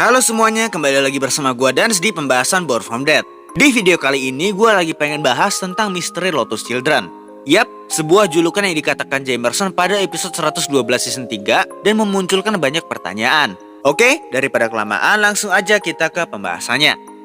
Halo semuanya, kembali lagi bersama gua Dans di pembahasan Born From Dead. Di video kali ini gua lagi pengen bahas tentang misteri Lotus Children. Yap, sebuah julukan yang dikatakan Jamerson pada episode 112 season 3 dan memunculkan banyak pertanyaan. Oke, daripada kelamaan langsung aja kita ke pembahasannya.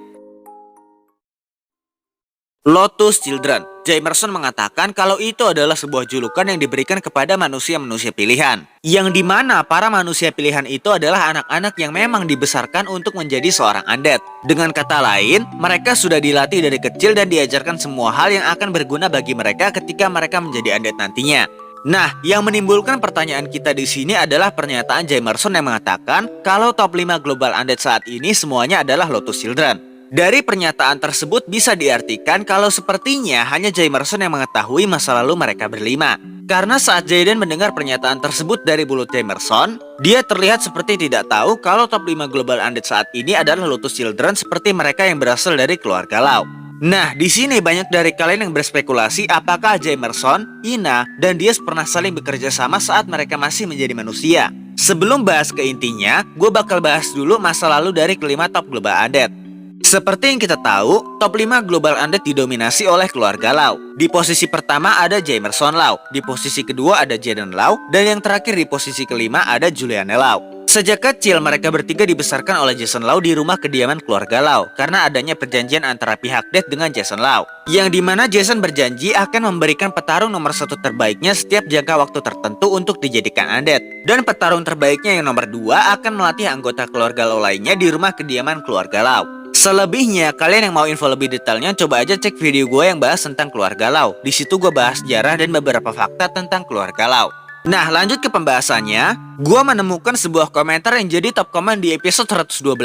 Lotus Children. Jamerson mengatakan kalau itu adalah sebuah julukan yang diberikan kepada manusia-manusia pilihan. Yang dimana para manusia pilihan itu adalah anak-anak yang memang dibesarkan untuk menjadi seorang undead. Dengan kata lain, mereka sudah dilatih dari kecil dan diajarkan semua hal yang akan berguna bagi mereka ketika mereka menjadi undead nantinya. Nah, yang menimbulkan pertanyaan kita di sini adalah pernyataan Jamerson yang mengatakan kalau top 5 global undead saat ini semuanya adalah Lotus Children. Dari pernyataan tersebut bisa diartikan kalau sepertinya hanya Jamerson yang mengetahui masa lalu mereka berlima. Karena saat Jaden mendengar pernyataan tersebut dari mulut Jamerson, dia terlihat seperti tidak tahu kalau top 5 global undead saat ini adalah Lotus Children seperti mereka yang berasal dari keluarga Lau. Nah, di sini banyak dari kalian yang berspekulasi apakah Jamerson, Ina, dan Diaz pernah saling bekerja sama saat mereka masih menjadi manusia. Sebelum bahas ke intinya, gue bakal bahas dulu masa lalu dari kelima top global undead. Seperti yang kita tahu, top 5 global undead didominasi oleh keluarga Lau. Di posisi pertama ada Jamerson Lau, di posisi kedua ada Jaden Lau, dan yang terakhir di posisi kelima ada Julianne Lau. Sejak kecil mereka bertiga dibesarkan oleh Jason Lau di rumah kediaman keluarga Lau karena adanya perjanjian antara pihak Dead dengan Jason Lau. Yang dimana Jason berjanji akan memberikan petarung nomor 1 terbaiknya setiap jangka waktu tertentu untuk dijadikan undead. Dan petarung terbaiknya yang nomor 2 akan melatih anggota keluarga Lau lainnya di rumah kediaman keluarga Lau. Selebihnya, kalian yang mau info lebih detailnya coba aja cek video gue yang bahas tentang keluarga Lau. Di situ gue bahas sejarah dan beberapa fakta tentang keluarga Lau. Nah, lanjut ke pembahasannya. Gue menemukan sebuah komentar yang jadi top komen di episode 112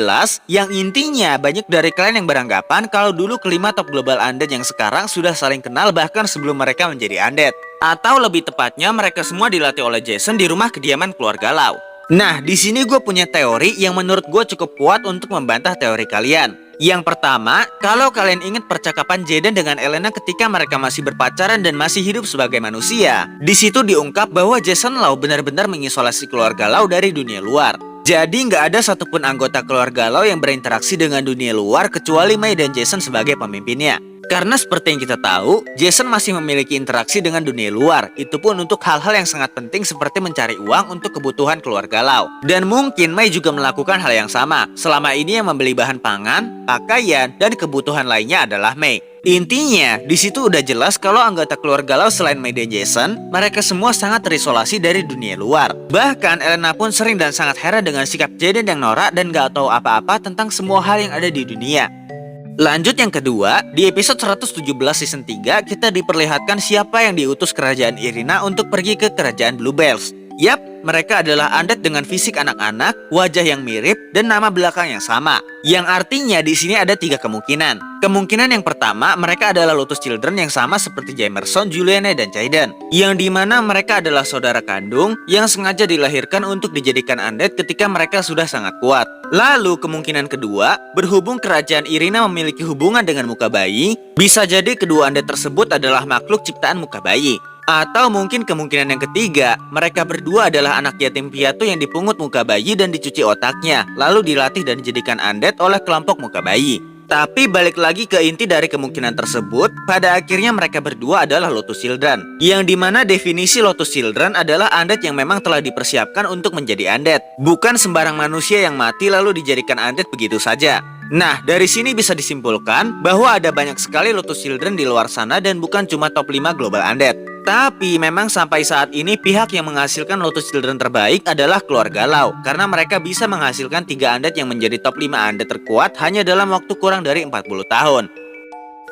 yang intinya banyak dari kalian yang beranggapan kalau dulu kelima top global undead yang sekarang sudah saling kenal bahkan sebelum mereka menjadi undead. Atau lebih tepatnya mereka semua dilatih oleh Jason di rumah kediaman keluarga Lau. Nah, di sini gue punya teori yang menurut gue cukup kuat untuk membantah teori kalian. Yang pertama, kalau kalian ingat percakapan Jaden dengan Elena ketika mereka masih berpacaran dan masih hidup sebagai manusia, di situ diungkap bahwa Jason Lau benar-benar mengisolasi keluarga Lau dari dunia luar. Jadi nggak ada satupun anggota keluarga Lau yang berinteraksi dengan dunia luar kecuali Mei dan Jason sebagai pemimpinnya. Karena seperti yang kita tahu, Jason masih memiliki interaksi dengan dunia luar. Itu pun untuk hal-hal yang sangat penting seperti mencari uang untuk kebutuhan keluarga Lau. Dan mungkin Mei juga melakukan hal yang sama. Selama ini yang membeli bahan pangan, pakaian, dan kebutuhan lainnya adalah Mei. Intinya, di situ udah jelas kalau anggota keluarga Lau selain Mei dan Jason, mereka semua sangat terisolasi dari dunia luar. Bahkan Elena pun sering dan sangat heran dengan sikap Jaden yang norak dan gak tahu apa-apa tentang semua hal yang ada di dunia. Lanjut yang kedua, di episode 117 season 3 kita diperlihatkan siapa yang diutus kerajaan Irina untuk pergi ke kerajaan Bluebells. Yap, mereka adalah undead dengan fisik anak-anak, wajah yang mirip, dan nama belakang yang sama. Yang artinya di sini ada 3 kemungkinan. Kemungkinan yang pertama, mereka adalah Lotus Children yang sama seperti Jamerson, Julianne, dan Jaden. Yang dimana mereka adalah saudara kandung yang sengaja dilahirkan untuk dijadikan undead ketika mereka sudah sangat kuat. Lalu kemungkinan kedua, berhubung kerajaan Irina memiliki hubungan dengan muka bayi, bisa jadi kedua undead tersebut adalah makhluk ciptaan muka bayi. Atau mungkin kemungkinan yang ketiga, mereka berdua adalah anak yatim piatu yang dipungut muka bayi dan dicuci otaknya, lalu dilatih dan dijadikan undead oleh kelompok muka bayi. Tapi balik lagi ke inti dari kemungkinan tersebut, pada akhirnya mereka berdua adalah Lotus Children. Yang dimana definisi Lotus Children adalah undead yang memang telah dipersiapkan untuk menjadi undead. Bukan sembarang manusia yang mati lalu dijadikan undead begitu saja. Nah, dari sini bisa disimpulkan bahwa ada banyak sekali Lotus Children di luar sana dan bukan cuma top 5 global undead. Tapi memang sampai saat ini pihak yang menghasilkan Lotus Children terbaik adalah keluarga Lau. Karena mereka bisa menghasilkan 3 undead yang menjadi top 5 undead terkuat hanya dalam waktu kurang dari 40 tahun.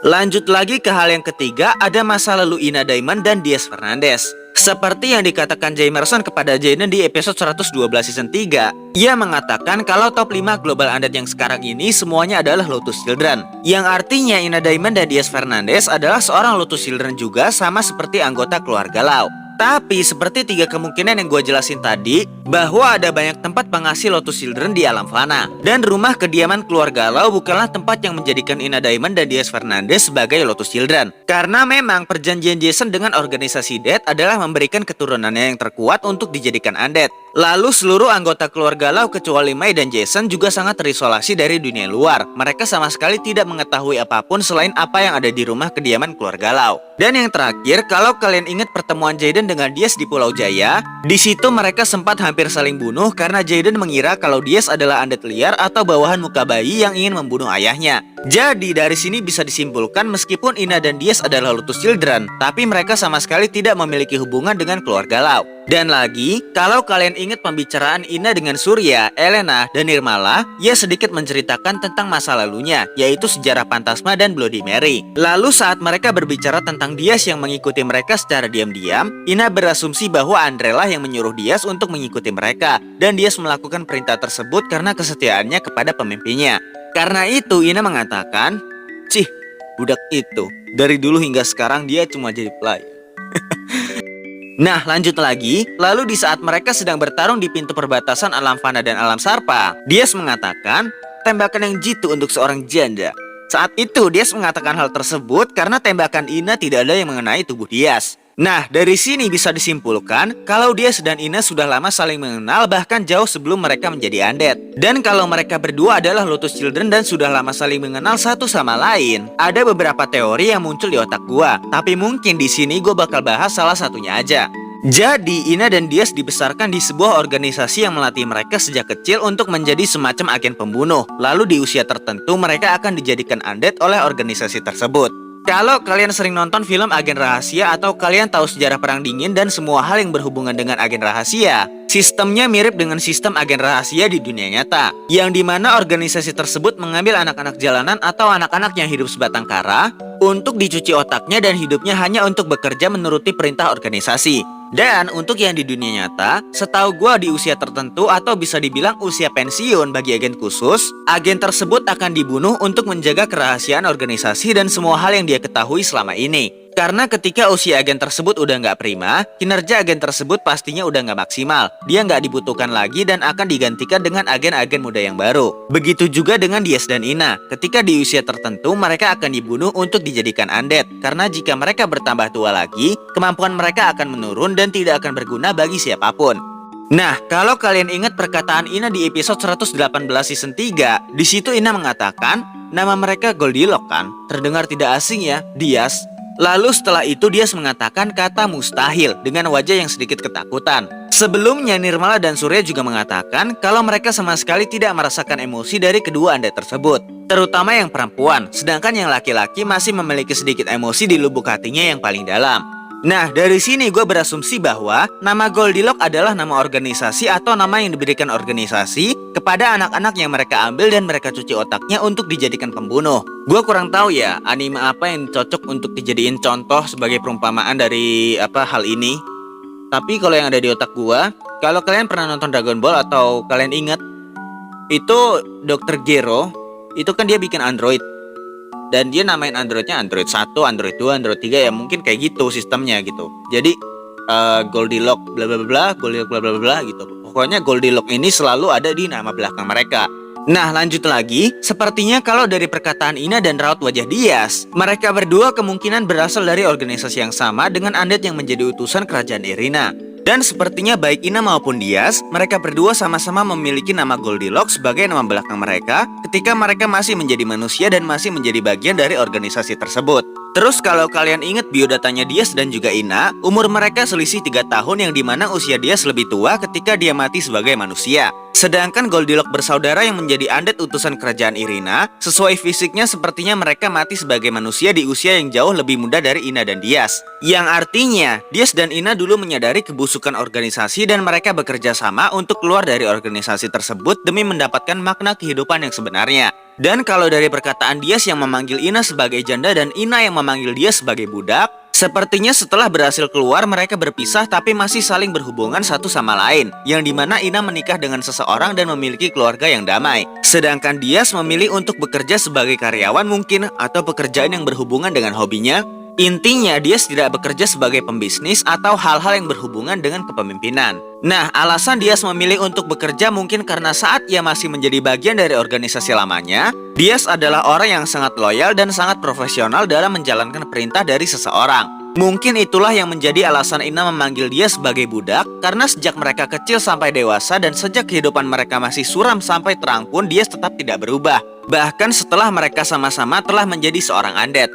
Lanjut lagi ke hal yang ketiga, ada masa lalu Ina Diamond dan Diaz Fernandez. Seperti yang dikatakan Jamerson kepada Jaden di episode 112 season 3, ia mengatakan kalau top 5 global undead yang sekarang ini semuanya adalah Lotus Children. Yang artinya Ina Diamond dan Diaz Fernandez adalah seorang Lotus Children juga sama seperti anggota keluarga Lau. Tapi seperti 3 kemungkinan yang gue jelasin tadi, bahwa ada banyak tempat penghasil Lotus Children di alam fana. Dan rumah kediaman keluarga Lau bukanlah tempat yang menjadikan Ina Diamond dan Diaz Fernandez sebagai Lotus Children. Karena memang perjanjian Jason dengan organisasi Dead adalah memberikan keturunannya yang terkuat untuk dijadikan undead. Lalu seluruh anggota keluarga Lau kecuali Mai dan Jason juga sangat terisolasi dari dunia luar. Mereka sama sekali tidak mengetahui apapun selain apa yang ada di rumah kediaman keluarga Lau. Dan yang terakhir, kalau kalian ingat pertemuan Jaden dengan Diaz di Pulau Jaya, di situ mereka sempat hampir saling bunuh karena Jaden mengira kalau Diaz adalah undead liar atau bawahan muka bayi yang ingin membunuh ayahnya. Jadi dari sini bisa disimpulkan meskipun Ina dan Diaz adalah Lotus Children, tapi mereka sama sekali tidak memiliki hubungan dengan keluarga Lau. Dan lagi, kalau kalian ingat pembicaraan Ina dengan Surya, Elena, dan Nirmala, ia sedikit menceritakan tentang masa lalunya, yaitu sejarah Pantasma dan Bloody Mary. Lalu saat mereka berbicara tentang Diaz yang mengikuti mereka secara diam-diam, Ina berasumsi bahwa Andre lah yang menyuruh Diaz untuk mengikuti mereka, dan Diaz melakukan perintah tersebut karena kesetiaannya kepada pemimpinnya. Karena itu, Ina mengatakan, "Cih, budak itu, dari dulu hingga sekarang dia cuma jadi pelayan." Nah, lanjut lagi. Lalu di saat mereka sedang bertarung di pintu perbatasan alam fana dan alam sarpa, Diaz mengatakan, tembakan yang jitu untuk seorang janda. Saat itu, Diaz mengatakan hal tersebut karena tembakan Ina tidak ada yang mengenai tubuh Diaz. Nah, dari sini bisa disimpulkan kalau Diaz dan Ina sudah lama saling mengenal bahkan jauh sebelum mereka menjadi undead. Dan kalau mereka berdua adalah Lotus Children dan sudah lama saling mengenal satu sama lain, ada beberapa teori yang muncul di otak gua. Tapi mungkin di sini gua bakal bahas salah satunya aja. Jadi, Ina dan Diaz dibesarkan di sebuah organisasi yang melatih mereka sejak kecil untuk menjadi semacam agen pembunuh. Lalu di usia tertentu mereka akan dijadikan undead oleh organisasi tersebut. Kalau kalian sering nonton film agen rahasia atau kalian tahu sejarah perang dingin dan semua hal yang berhubungan dengan agen rahasia, sistemnya mirip dengan sistem agen rahasia di dunia nyata, yang dimana organisasi tersebut mengambil anak-anak jalanan atau anak-anak yang hidup sebatang kara untuk dicuci otaknya dan hidupnya hanya untuk bekerja menuruti perintah organisasi. Dan untuk yang di dunia nyata, setahu gua di usia tertentu atau bisa dibilang usia pensiun bagi agen khusus, agen tersebut akan dibunuh untuk menjaga kerahasiaan organisasi dan semua hal yang dia ketahui selama ini. Karena ketika usia agen tersebut udah nggak prima, kinerja agen tersebut pastinya udah nggak maksimal. Dia nggak dibutuhkan lagi dan akan digantikan dengan agen-agen muda yang baru. Begitu juga dengan Diaz dan Ina. Ketika di usia tertentu, mereka akan dibunuh untuk dijadikan undead. Karena jika mereka bertambah tua lagi, kemampuan mereka akan menurun dan tidak akan berguna bagi siapapun. Nah, kalau kalian ingat perkataan Ina di episode 118 season 3, di situ Ina mengatakan, nama mereka Goldilocks kan? Terdengar tidak asing ya, Diaz. Lalu setelah itu Diaz mengatakan kata mustahil dengan wajah yang sedikit ketakutan. Sebelumnya Nirmala dan Surya juga mengatakan kalau mereka sama sekali tidak merasakan emosi dari kedua undead tersebut, terutama yang perempuan, sedangkan yang laki-laki masih memiliki sedikit emosi di lubuk hatinya yang paling dalam. Nah, dari sini gue berasumsi bahwa nama Goldilocks adalah nama organisasi atau nama yang diberikan organisasi kepada anak-anak yang mereka ambil dan mereka cuci otaknya untuk dijadikan pembunuh. Gue kurang tahu ya anime apa yang cocok untuk dijadiin contoh sebagai perumpamaan dari hal ini. Tapi kalau yang ada di otak gue, kalau kalian pernah nonton Dragon Ball atau kalian ingat, itu Dr. Gero, itu kan dia bikin android. Dan dia namain androidnya Android 1, Android 2, Android 3 ya mungkin kayak gitu sistemnya gitu. Jadi Goldilocks bla bla bla, Goldilocks bla bla bla gitu. Pokoknya Goldilocks ini selalu ada di nama belakang mereka. Nah, lanjut lagi, sepertinya kalau dari perkataan Ina dan raut wajah Diaz, mereka berdua kemungkinan berasal dari organisasi yang sama dengan undead yang menjadi utusan kerajaan Irina. Dan sepertinya baik Ina maupun Diaz, mereka berdua sama-sama memiliki nama Goldilocks sebagai nama belakang mereka ketika mereka masih menjadi manusia dan masih menjadi bagian dari organisasi tersebut. Terus kalau kalian ingat biodatanya Diaz dan juga Ina, umur mereka selisih 3 tahun yang dimana usia Diaz lebih tua ketika dia mati sebagai manusia. Sedangkan Goldilocks bersaudara yang menjadi undead utusan kerajaan Irina, sesuai fisiknya sepertinya mereka mati sebagai manusia di usia yang jauh lebih muda dari Ina dan Diaz. Yang artinya, Diaz dan Ina dulu menyadari kebusukan organisasi dan mereka bekerja sama untuk keluar dari organisasi tersebut demi mendapatkan makna kehidupan yang sebenarnya. Dan kalau dari perkataan Diaz yang memanggil Ina sebagai janda dan Ina yang memanggil dia sebagai budak, sepertinya setelah berhasil keluar mereka berpisah tapi masih saling berhubungan satu sama lain, yang dimana Ina menikah dengan seseorang dan memiliki keluarga yang damai. Sedangkan Diaz memilih untuk bekerja sebagai karyawan mungkin atau pekerjaan yang berhubungan dengan hobinya. Intinya Diaz tidak bekerja sebagai pembisnis atau hal-hal yang berhubungan dengan kepemimpinan. Nah, alasan Diaz memilih untuk bekerja mungkin karena saat ia masih menjadi bagian dari organisasi lamanya, Diaz adalah orang yang sangat loyal dan sangat profesional dalam menjalankan perintah dari seseorang. Mungkin itulah yang menjadi alasan Ina memanggil dia sebagai budak, karena sejak mereka kecil sampai dewasa dan sejak kehidupan mereka masih suram sampai terang pun dia tetap tidak berubah. Bahkan setelah mereka sama-sama telah menjadi seorang undead.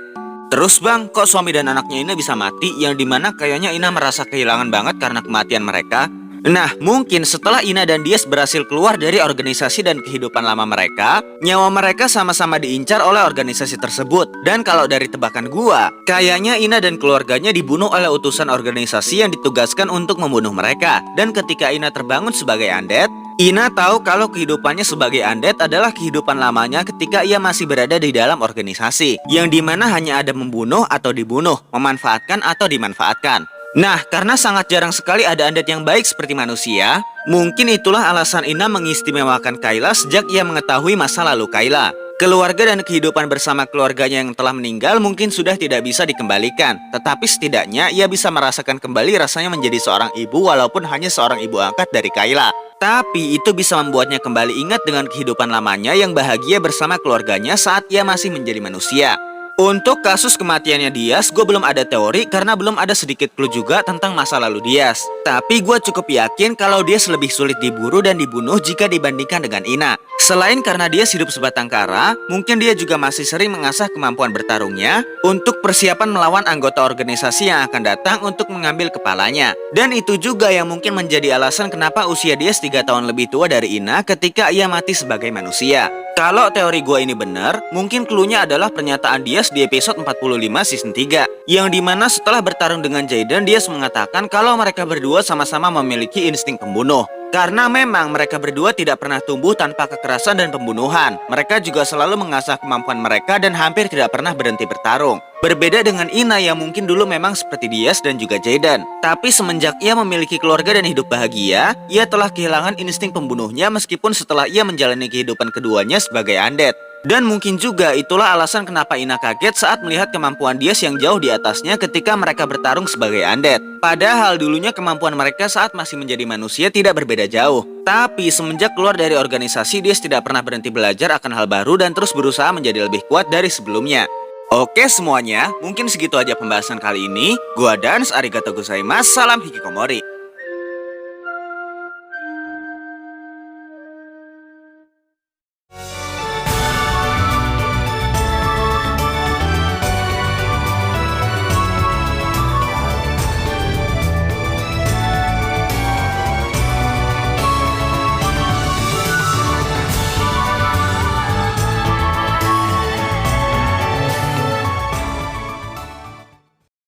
Terus bang, kok suami dan anaknya Ina bisa mati, yang dimana kayaknya Ina merasa kehilangan banget karena kematian mereka? Nah, mungkin setelah Ina dan Dias berhasil keluar dari organisasi dan kehidupan lama mereka, nyawa mereka sama-sama diincar oleh organisasi tersebut. Dan kalau dari tebakan gua, kayaknya Ina dan keluarganya dibunuh oleh utusan organisasi yang ditugaskan untuk membunuh mereka. Dan ketika Ina terbangun sebagai undead, Ina tahu kalau kehidupannya sebagai undead adalah kehidupan lamanya ketika ia masih berada di dalam organisasi, yang dimana hanya ada membunuh atau dibunuh, memanfaatkan atau dimanfaatkan. Nah, karena sangat jarang sekali ada undead yang baik seperti manusia, mungkin itulah alasan Ina mengistimewakan Kayla sejak ia mengetahui masa lalu Kayla. Keluarga dan kehidupan bersama keluarganya yang telah meninggal mungkin sudah tidak bisa dikembalikan, tetapi setidaknya ia bisa merasakan kembali rasanya menjadi seorang ibu walaupun hanya seorang ibu angkat dari Kayla. Tapi itu bisa membuatnya kembali ingat dengan kehidupan lamanya yang bahagia bersama keluarganya saat ia masih menjadi manusia. Untuk kasus kematiannya Dias, gue belum ada teori karena belum ada sedikit clue juga tentang masa lalu Dias. Tapi gue cukup yakin kalau Dias lebih sulit diburu dan dibunuh jika dibandingkan dengan Ina. Selain karena Dias hidup sebatang kara, mungkin dia juga masih sering mengasah kemampuan bertarungnya untuk persiapan melawan anggota organisasi yang akan datang untuk mengambil kepalanya. Dan itu juga yang mungkin menjadi alasan kenapa usia Dias 3 tahun lebih tua dari Ina ketika ia mati sebagai manusia. Kalau teori gue ini benar, mungkin cluenya adalah pernyataan Dias di episode 45 season 3. Yang dimana setelah bertarung dengan Jaden, Dias mengatakan kalau mereka berdua sama-sama memiliki insting pembunuh. Karena memang mereka berdua tidak pernah tumbuh tanpa kekerasan dan pembunuhan. Mereka juga selalu mengasah kemampuan mereka dan hampir tidak pernah berhenti bertarung. Berbeda dengan Ina yang mungkin dulu memang seperti Dias dan juga Jaden. Tapi semenjak ia memiliki keluarga dan hidup bahagia, ia telah kehilangan insting pembunuhnya meskipun setelah ia menjalani kehidupan keduanya sebagai undead. Dan mungkin juga itulah alasan kenapa Ina kaget saat melihat kemampuan Dias yang jauh di atasnya ketika mereka bertarung sebagai undead. Padahal dulunya kemampuan mereka saat masih menjadi manusia tidak berbeda jauh. Tapi semenjak keluar dari organisasi, Dias tidak pernah berhenti belajar akan hal baru dan terus berusaha menjadi lebih kuat dari sebelumnya. Oke semuanya, mungkin segitu aja pembahasan kali ini. Gua Dans, arigatou gozaimasu, salam hikikomori.